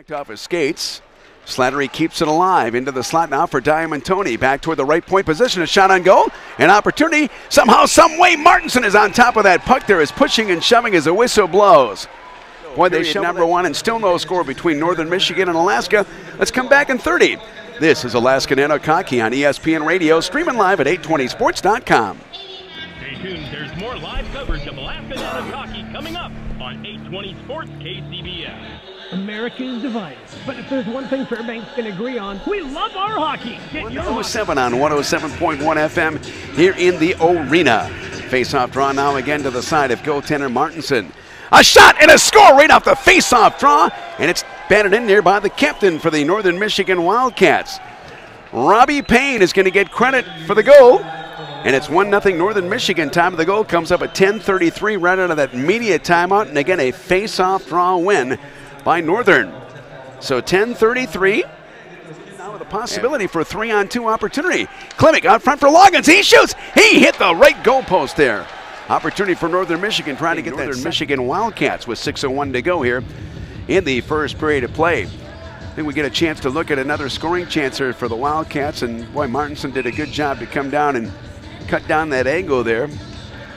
Knocked off his skates. Slattery keeps it alive into the slot now for Diamond Tony. Back toward the right point position. A shot on goal. An opportunity. Somehow, some way, Martinson is on top of that puck there. Is pushing and shoving as the whistle blows. Boy, they shove number one and still no score between Northern Michigan and Alaska. Let's come back in 30. This is Alaska Nanook Hockey on ESPN Radio, streaming live at 820sports.com. Stay tuned. There's more live coverage of Alaska Nanook Hockey coming up on 820 Sports KCBS. America is divided, but if there's one thing Fairbanks can agree on, we love our hockey. 107 on 107.1 FM here in the arena. Face-off draw now again to the side of goaltender Martinson. A shot and a score right off the face-off draw, and it's batted in there by the captain for the Northern Michigan Wildcats. Robbie Payne is going to get credit for the goal, and it's 1-0 Northern Michigan. Time of the goal comes up at 10:33 right out of that media timeout, and again a face-off draw win by Northern. So 10:33. Now with a possibility for a 3-on-2 opportunity. Klimek out front for Loggins. He shoots. He hit the right goalpost there. Opportunity for Northern Michigan trying to get Northern Michigan Wildcats with 6:01 to go here in the first period of play. I think we get a chance to look at another scoring chance here for the Wildcats, and boy, Martinson did a good job to come down and cut down that angle there.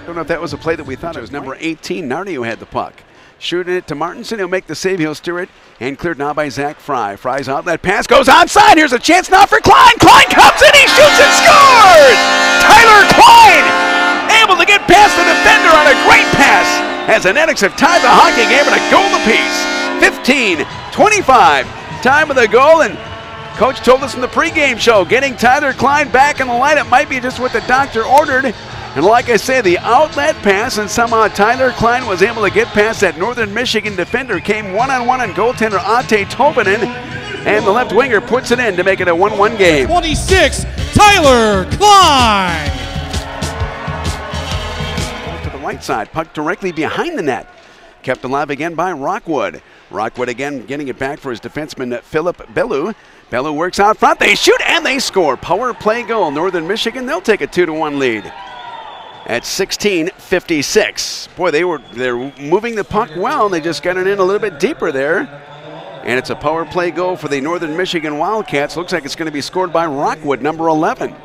Don't know if that was a play that we thought it was. Number 18, Nardi, who had the puck. Shooting it to Martinson. He'll make the save. He'll steer it. And cleared now by Zach Fry. Fry's out. That pass goes onside. Here's a chance now for Klein. Klein comes in. He shoots and scores! Tyler Klein able to get past the defender on a great pass as the Nanooks have tied the hockey game at a goal apiece. 15-25. Time of the goal. And Coach told us in the pregame show, getting Tyler Klein back in the lineup might be just what the doctor ordered. And like I say, the outlet pass, and somehow Tyler Klein was able to get past that Northern Michigan defender, came one-on-one on goaltender Ate Tobinen, and the left winger puts it in to make it a 1-1 game. 26, Tyler Klein! To the right side, puck directly behind the net. Kept alive again by Rockwood. Rockwood again getting it back for his defenseman, Philip Bellew. Bellew works out front, they shoot and they score. Power play goal, Northern Michigan, they'll take a 2-1 lead. At 16:56. Boy, they're moving the puck well. They just got it in a little bit deeper there. And it's a power play goal for the Northern Michigan Wildcats. Looks like it's going to be scored by Rockwood, number 11.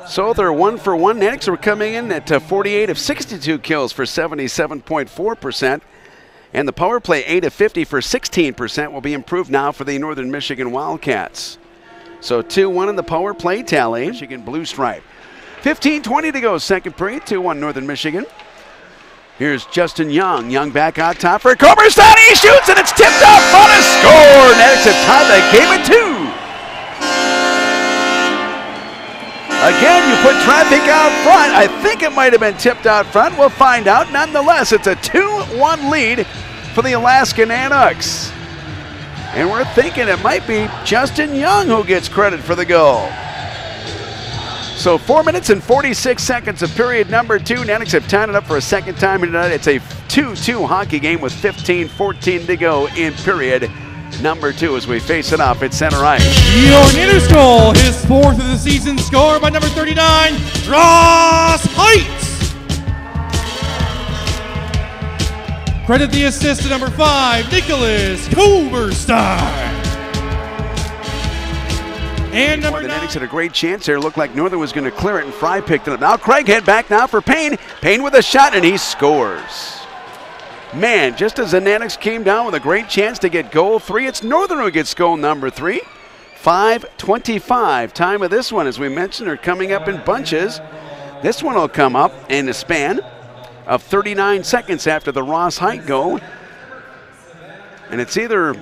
So they're 1-for-1. Nanooks are coming in at 48 of 62 kills for 77.4%. And the power play 8 of 50 for 16% will be improved now for the Northern Michigan Wildcats. So 2-1 in the power play tally. Michigan blue stripe. 15:20 to go, second period, 2-1 Northern Michigan. Here's Justin Young. Young back out top for Comerstein. He shoots and it's tipped out front. A score. Nanooks have tied that game at 2. Again, you put traffic out front. I think it might have been tipped out front. We'll find out. Nonetheless, it's a 2-1 lead for the Alaska Nanooks. And we're thinking it might be Justin Young who gets credit for the goal. So 4 minutes and 46 seconds of period number 2. Nanooks have tied it up for a second time tonight. It's a 2-2 hockey game with 15:14 to go in period number 2 as we face it off at center ice. Your Nanooks goal, his 4th of the season, scored by number 39, Ross Heights. Credit the assist to number 5, Nicholas Comerstein. And number 9. The Nanooks had a great chance here. Looked like Northern was going to clear it, and Fry picked it up. Now Craighead back now for Payne. Payne with a shot, and he scores. Man, just as the Nanooks came down with a great chance to get goal 3, it's Northern who gets goal number 3. 5:25. Time of this one, as we mentioned, are coming up in bunches. This one will come up in a span of 39 seconds after the Ross Height goal. And it's either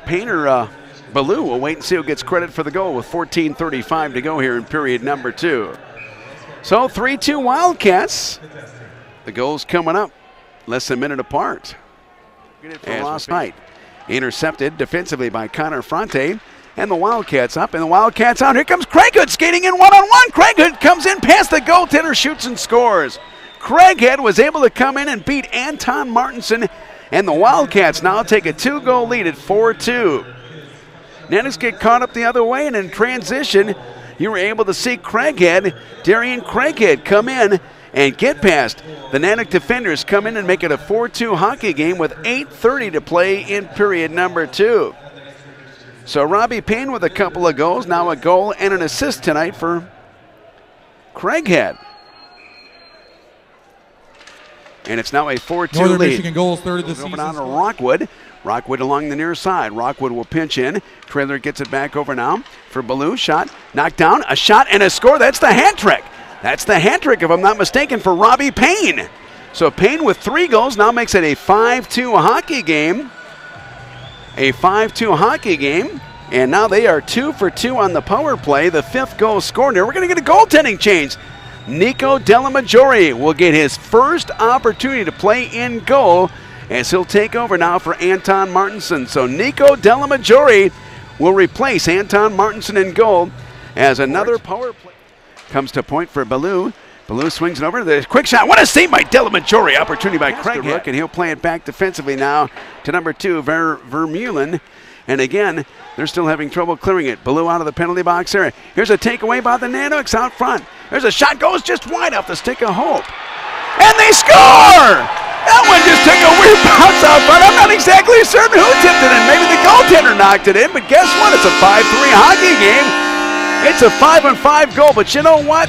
Payne or Bellew. We'll wait and see who gets credit for the goal with 14:35 to go here in period number 2. So 3-2 Wildcats. The goals coming up less than a minute apart. And Ross Height intercepted defensively by Connor Fronte. And the Wildcats up and the Wildcats out. Here comes Craighead skating in one-on-one. Craighead comes in past the goaltender, shoots and scores. Craighead was able to come in and beat Anton Martinson. And the Wildcats now take a 2-goal lead at 4-2. Nanooks get caught up the other way, and in transition, you were able to see Craighead, Darian Craighead, come in and get past the Natick defenders, come in and make it a 4-2 hockey game with 8:30 to play in period number 2. So Robbie Payne with a couple of goals, now a goal and an assist tonight for Craighead. And it's now a 4-2 Northern lead. Michigan goals, third of the season. Over down to Rockwood. Rockwood along the near side. Rockwood will pinch in. Trailer gets it back over now for Ballou. Shot, knocked down, a shot and a score. That's the hat trick. That's the hat trick, if I'm not mistaken, for Robbie Payne. So Payne with 3 goals now makes it a 5-2 hockey game. A 5-2 hockey game. And now they are 2 for 2 on the power play. The 5th goal scored here. We're going to get a goaltending change. Nico Delamaggiore will get his first opportunity to play in goal as he'll take over now for Anton Martinson. So Nico Delamaggiore will replace Anton Martinson in goal as another power play comes to point for Ballou. Ballou swings it over. The quick shot. What a save by Delamaggiore. Opportunity by Craig Hook, and he'll play it back defensively now to number 2, Vermeulen. And again, they're still having trouble clearing it. Ballou out of the penalty box area. Here's a takeaway by the Nanooks out front. There's a shot, goes just wide off the stick of Hope. And they score! That one just took a weird bounce out front. I'm not exactly certain who tipped it in. Maybe the goaltender knocked it in, but guess what? It's a 5-3 hockey game. It's a 5-on-5 goal, but you know what?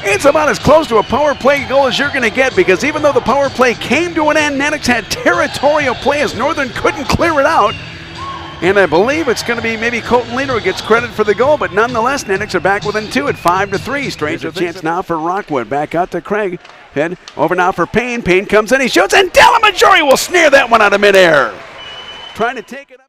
It's about as close to a power play goal as you're going to get, because even though the power play came to an end, Nanooks had territorial play as Northern couldn't clear it out. And I believe it's going to be maybe Colton Leader who gets credit for the goal, but nonetheless, Nanooks are back within 2 at 5-3. Stranger chance now for Rockwood. Back out to Craig. Head over now for Payne. Payne comes in, he shoots, and Delamaggiore will snare that one out of midair. Trying to take it out.